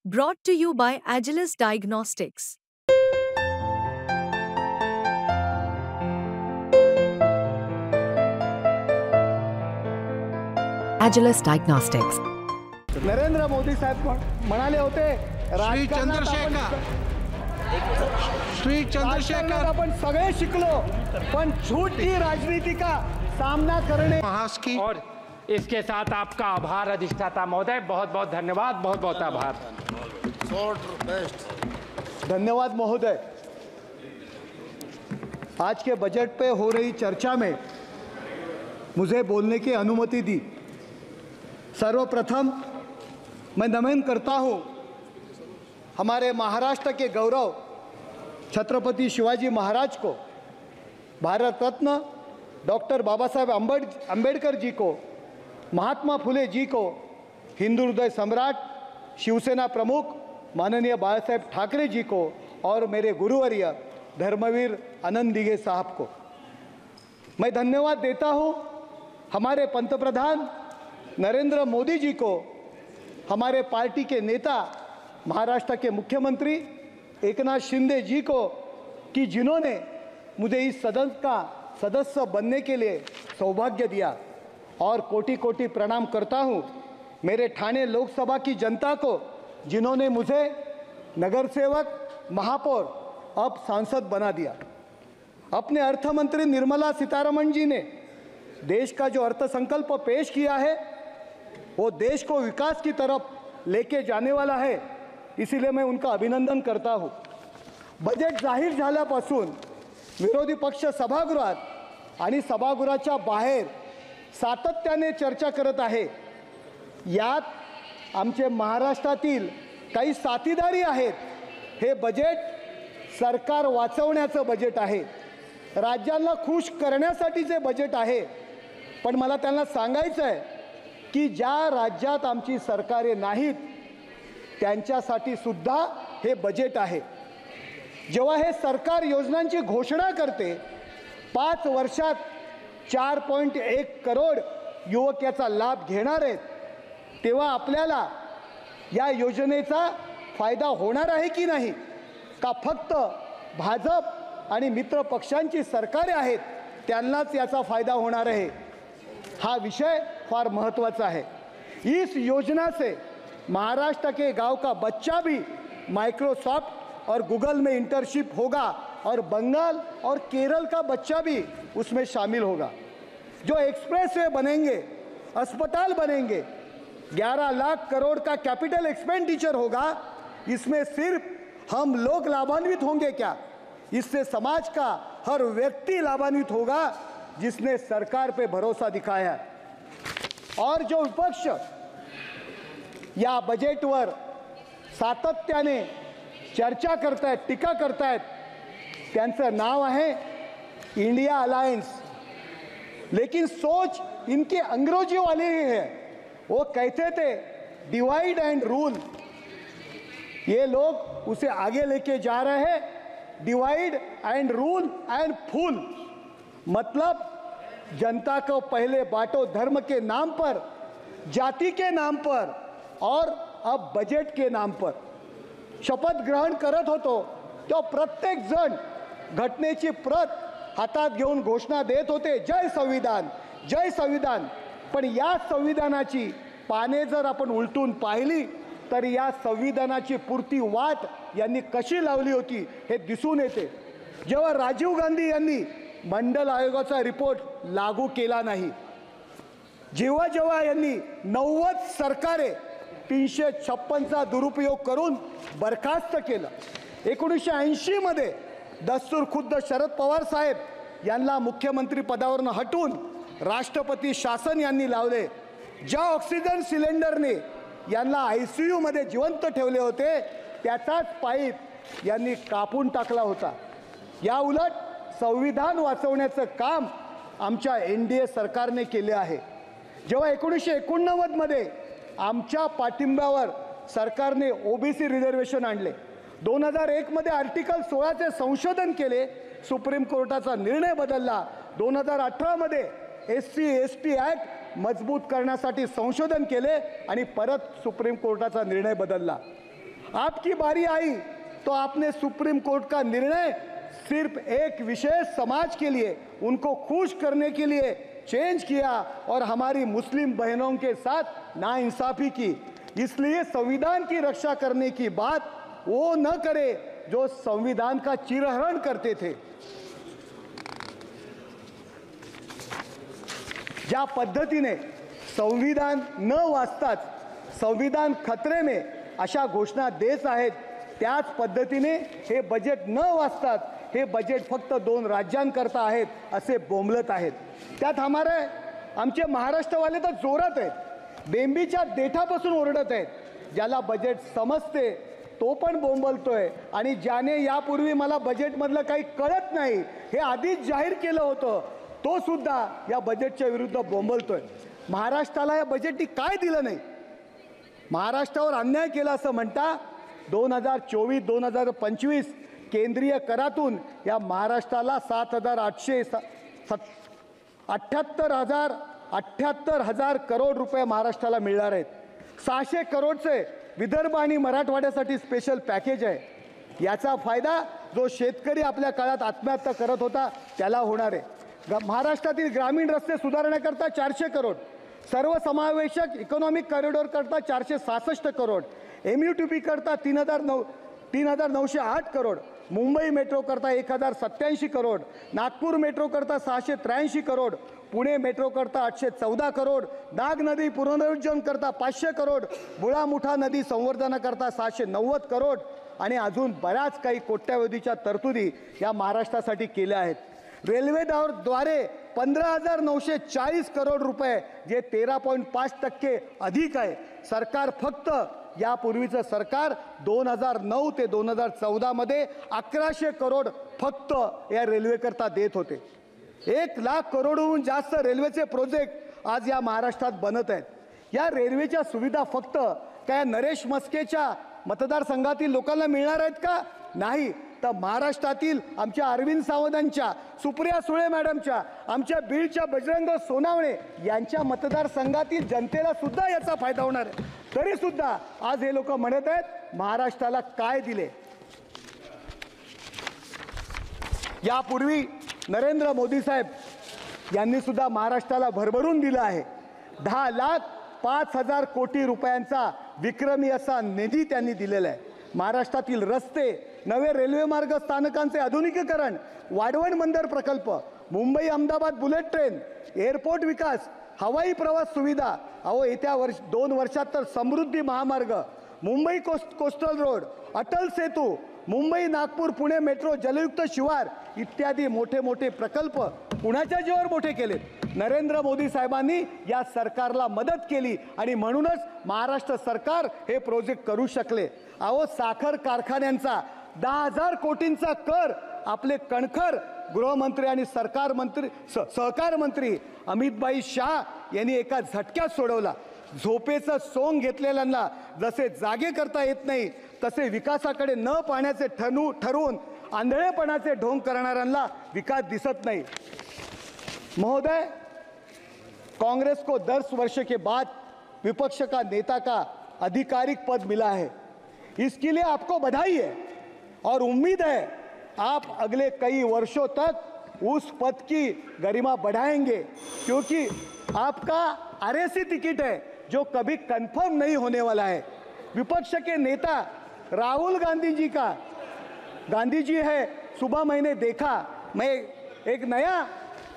Brought to you by Agilus Diagnostics. Agilus Diagnostics. Narendra Modi साहेब म्हणाले होते श्री चंद्रशेखर आपण सगळे शिकलो पण झूठी राजनीति का सामना करने महास्की और इसके साथ आपका आभार अधिष्ठाता महोदय, बहुत बहुत धन्यवाद, बहुत बहुत आभार। धन्यवाद महोदय। आज के बजट पे हो रही चर्चा में मुझे बोलने की अनुमति दी। सर्वप्रथम मैं नमन करता हूं हमारे महाराष्ट्र के गौरव छत्रपति शिवाजी महाराज को, भारत रत्न डॉक्टर बाबा साहेब अम्बेडकर जी को, महात्मा फुले जी को, हिंदू हृदय सम्राट शिवसेना प्रमुख माननीय बाळासाहेब ठाकरे जी को और मेरे गुरुवर्य धर्मवीर आनंद दिघे साहब को मैं धन्यवाद देता हूं। हमारे पंतप्रधान नरेंद्र मोदी जी को, हमारे पार्टी के नेता महाराष्ट्र के मुख्यमंत्री एकनाथ शिंदे जी को कि जिन्होंने मुझे इस सदन का सदस्य बनने के लिए सौभाग्य दिया, और कोटि कोटि प्रणाम करता हूं मेरे ठाणे लोकसभा की जनता को जिन्होंने मुझे नगर सेवक, महापौर, अब सांसद बना दिया। अपने अर्थ मंत्री निर्मला सीतारमण जी ने देश का जो अर्थसंकल्प पेश किया है वो देश को विकास की तरफ लेके जाने वाला है, इसीलिए मैं उनका अभिनंदन करता हूं। बजेट जाहीर झाल्यापासून विरोधी पक्ष सभागृहात आणि सभागृहाच्या बाहेर सातत्याने चर्चा करत आहे। यात आमचे महाराष्ट्रातील काही साथीदारी आहेत। हे बजेट सरकार वाचवण्याचं बजेट आहे, राज्यांना खुश करण्यासाठीचे बजेट आहे। पण मला त्यांना सांगायचं आहे की ज्या राज्यात आमची सरकारे नाहीत त्यांच्यासाठी सुद्धा हे बजेट आहे। जेव्हा हे सरकार योजनांची घोषणा करते, 5 वर्षात 4.1 करोड युवक याचा लाभ घेणार आहेत, तेव्हा आपल्याला या योजनेचा फायदा होणार आहे की नाही, का फक्त भाजप आणि मित्र पक्षांची सरकारे आहेत त्यांनाच याचा फायदा होणार आहे, हा विषय फार महत्त्वाचा है। इस योजना से महाराष्ट्र के गांव का बच्चा भी माइक्रोसॉफ्ट और गूगल में इंटर्नशिप होगा और बंगाल और केरल का बच्चा भी उसमें शामिल होगा। जो एक्सप्रेसवे बनेंगे, अस्पताल बनेंगे, 11 लाख करोड़ का कैपिटल एक्सपेंडिचर होगा, इसमें सिर्फ हम लोग लाभान्वित होंगे क्या, इससे समाज का हर व्यक्ति लाभान्वित होगा जिसने सरकार पे भरोसा दिखाया है। और जो विपक्ष या बजेटवर सातत्याने चर्चा करतायत, टीका करतायत, त्यांचं नाव आहे इंडिया अलायंस, लेकिन सोच इनके अंग्रेजी वाले ही है। वो कहते थे डिवाइड एंड रूल, ये लोग उसे आगे लेके जा रहे हैं, डिवाइड एंड रूल एंड फूल, मतलब जनता को पहले बांटो धर्म के नाम पर, जाति के नाम पर और अब बजट के नाम पर। शपथ ग्रहण करत होतो तो प्रत्येक जण घटनेची प्रत हातात घेऊन घोषणा देत होते, जय संविधान, जय संविधान। पण या संविधानाची पाने जर आपण उलटून पाहिली तर या संविधानाची पुरती वाट यांनी कशी लावली होती हे दिसून येते। जेव्हा राजीव गांधी यांनी मंडल आयोगाचा रिपोर्ट लागू केला नाही, जेव्हा जेव्हा यांनी 90 सरकारे 356चा दुरुपयोग करून बरखास्त केलं, 1980 मध्ये दस्तूर खुद्द शरद पवार साहेब यांना मुख्यमंत्री पदावरून हटवून राष्ट्रपती शासन यांनी लावले, ज्या ऑक्सिजन सिलेंडरने यांना ICU मध्ये जिवंत ठेवले होते त्याचाच पाईप यांनी कापून टाकला होता। या उलट संविधान वाचवण्याचं काम आमच्या NDA सरकारने केले आहे। जेव्हा 1989 मध्ये आमच्या पाठिंब्यावर सरकारने OBC रिझर्वेशन आणले, 2001 मध्ये आर्टिकल 16चे संशोधन केले, सुप्रीम कोर्टाचा निर्णय बदलला, 2018 मध्ये SC/ST ॲक्ट मजबूत करण्यासाठी संशोधन केले आणि परत सुप्रीम कोर्टाचा निर्णय बदलला। आपकी बारी आई तो आपने सुप्रीम कोर्ट का निर्णय सिर्फ एक विशेष समाज के लिए, उनको खुश करने के लिए चेंज किया और हमारी मुस्लिम बहनों के साथ नाइंसाफी की। इसलिए संविधान की रक्षा करने की बात वो न करे जो संविधान का चिरहरण करते थे। ज्या पद्धतीने संविधान न वाचताच संविधान खतरे में अशा घोषणा देत आहेत, त्याच पद्धतीने हे बजेट न वाचताच हे बजेट फक्त 2 राज्यांकरता आहेत असे बोंबलत आहेत। त्यात आमचे महाराष्ट्रवाले तर जोरात आहेत, बेंबीच्या देठापासून ओरडत आहेत। ज्याला बजेट समजते तो पण बोंबलतोय आणि ज्याने यापूर्वी मला बजेटमधलं काही कळत नाही हे आधीच जाहीर केलं होतं तो सुद्धा या बजेटच्या विरुद्ध बोंबलतोय। महाराष्ट्राला या बजेटने काय दिलं नाही, महाराष्ट्रावर अन्याय केला असं म्हणता 2024-2025 केंद्रीय करातून या महाराष्ट्राला 78,000 करोड रुपये महाराष्ट्राला मिळणार आहेत। 600 करोडचे विदर्भ आणि मराठवाड्यासाठी स्पेशल पॅकेज आहे। याचा फायदा जो शेतकरी आपल्या काळात आत्महत्या करत होता त्याला होणार आहे। महाराष्ट्रातील ग्रामीण रस्ते सुधारण्याकरता 400 करोड, सर्वसमावेशक इकॉनॉमिक कॉरिडॉर करता 466 करोड, MUTP करता 3,908 करोड, मुंबई मेट्रो करता 1,087 करोड, नागपूर मेट्रो करता 683 करोड, पुणे मेट्रो करता 814 करोड, नाग नदी पुनरुज्जीवन करता 500 करोड, मुळा मुठा नदी संवर्धन करता 690 करोड आणि अजून बऱ्याच काही कोट्यावधीच्या तरतुदी या महाराष्ट्रासाठी केल्या आहेत। रेल्वेद्वारे 15,940 करोड रुपये जे 13.5% अधिक आहे। सरकार फक्त यापूर्वीचं सरकार 2009 ते 2014 मध्ये 1100 करोड फक्त या रेल्वेकरता देत होते। 1 लाख करोडहून जास्त रेल्वेचे प्रोजेक्ट आज या महाराष्ट्रात बनत आहेत। या रेल्वेच्या सुविधा फक्त काय नरेश मस्केच्या मतदारसंघातील लोकांना मिळणार आहेत का? नाही, तर महाराष्ट्रातील आमच्या अरविंद सावंतांच्या, सुप्रिया सुळे मॅडमच्या, आमच्या बीडच्या बजरंग सोनावणे यांच्या मतदारसंघातील जनतेला सुद्धा याचा फायदा होणार आहे। तरी सुद्धा आज हे लोक म्हणत आहेत महाराष्ट्राला काय दिले। यापूर्वी नरेंद्र मोदी साहेब यांनी सुद्धा महाराष्ट्राला भरभरून दिला आहे। 10,05,000 कोटी रुपयांचा विक्रमी असा निधी त्यांनी दिलेला आहे। महाराष्ट्रातील रस्ते, नवे रेल्वे मार्ग स्थानकांचे आधुनिकीकरण, वाढवण बंदर प्रकल्प, Mumbai Ahmedabad bullet train, airport विकास, हवाई प्रवास सुविधा, येत्या 2 वर्षात तर Samruddhi Mahamarg, Mumbai coastal road, Atal Setu, Mumbai Nagpur Pune metro, Jalyukt Shivar इत्यादी मोठे मोठे प्रकल्प कुणाच्या जीवावर मोठे केले? नरेंद्र मोदी साहेबांनी या सरकारला मदत केली आणि म्हणूनच महाराष्ट्र सरकार हे प्रोजेक्ट करू शकले। साखर कारखान्यांचा 10,000 कोटींचा कर आपले कणखर गृहमंत्री आणि सहकार मंत्री अमितभाई शाह यांनी एका झटक्यात सोडवला। झोपेचं सोंग घेतलेल्यांना जसे जागे करता येत नाही तसे विकासाकडे न पाहण्याचे ठरवून आंधळेपणाचे ढोंग करणाऱ्यांना विकास दिसत नाही। महोदय, कांग्रेस को 10 वर्ष के बाद विपक्ष का नेता का आधिकारिक पद मिला है, इसके लिए आपको बधाई है और उम्मीद है आप अगले कई वर्षों तक उस पद की गरिमा बढ़ाएंगे, क्योंकि आपका आरएसी टिकट है जो कभी कंफर्म नहीं होने वाला है। विपक्ष के नेता राहुल गांधी जी है, सुबह मैंने देखा, मैं एक नया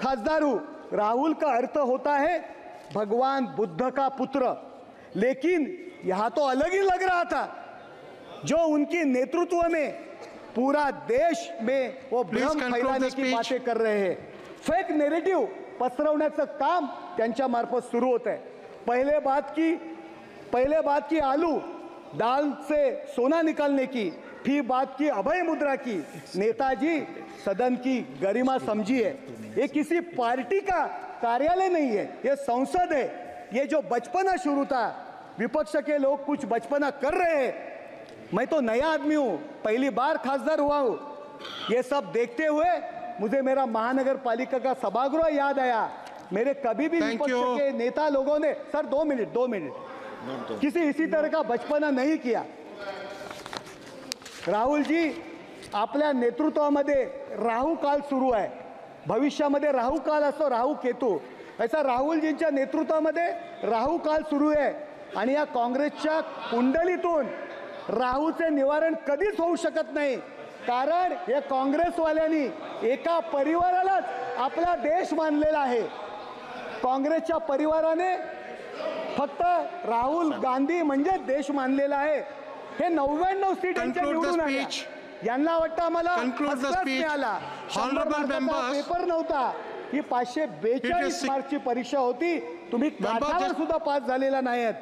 खासदार हूँ, राहुल का अर्थ होता है भगवान बुद्ध का पुत्र, लेकिन यहाँ तो अलग ही लग रहा था। जो उनकी नेतृत्व में पूरा देश में वो भ्रम फैलाने की बातें कर रहे हैं, फेक नैरेटिव पसरवण्याचं काम त्यांच्या मार्फत सुरू होत है। पहले बात की आलू दाल से सोना निकालने की, फिर बात की अभय मुद्रा की। नेताजी सदन की गरिमा समझिए, ये किसी पार्टी का कार्यालय नहीं है, ये संसद है। ये जो बचपना शुरू था, विपक्ष के लोग कुछ बचपना कर रहे हैं, मैं तो नया आदमी हूँ, पहली बार खासदार हुआ हूँ। ये सब देखते हुए मुझे मेरा महानगर पालिका का सभागृह याद आया। मेरे कभी भी विपक्ष के नेता लोगों ने, सर 2 मिनट, किसी इसी तरह का बचपना नहीं किया। राहुलजी, आपल्या नेतृत्वामध्ये राहू काल सुरू आहे. भविष्यामध्ये राहू काल असतो, राहू केतू. असा राहुलजींच्या नेतृत्वामध्ये राहू काल सुरू आहे. आणि या काँग्रेसच्या कुंडलीतून राहूचे निवारण कधीच होऊ शकत नाही. कारण या काँग्रेसवाल्यांनी एका परिवारालाच आपला देश मानलेला आहे. काँग्रेसच्या परिवाराने फक्त राहुल गांधी म्हणजे देश मानलेला आहे. हे 99 सीटांच्या निवडून आल्या. यांना वाटतं आम्हाला मिळाला, पेपर नव्हता. ही 542 मार्कची परीक्षा होती. तुम्ही काठावर सुद्धा पास झालेला नाहीत.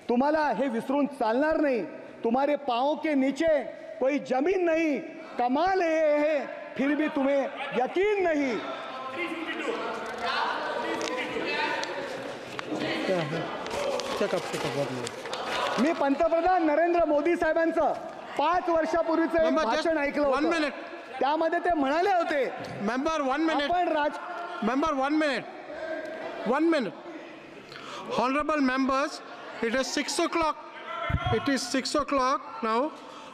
तुम्हाला हे विसरून चालणार नाही. तुम्हारे पाँव के नीचे कोई जमीन नहीं, कमाल है फिर भी तुम्हें यकीन नहीं. मी पंतप्रधान नरेंद्र मोदी साहेबांचं 5 वर्षापूर्वीचं भाषण ऐकलं होतं. त्यामध्ये ते म्हणाले होते, member 1 minute, member 1 minute, 1 minute. Honorable members, it is 6 o'clock. It is 6 o'clock now.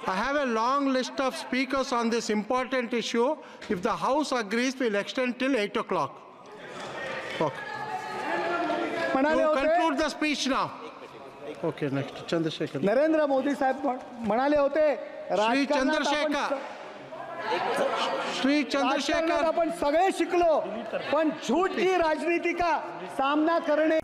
I have a long list of speakers on this important issue. If the House agrees, we'll extend till 8 o'clock. Okay. You conclude the speech now. Okay, next. Chandrasekhar. Narendra Modi साहेब म्हणाले होते, श्री चंद्रशेखर आपण सगळे शिकलो, पण झूठ की राजनीति का सामना करणे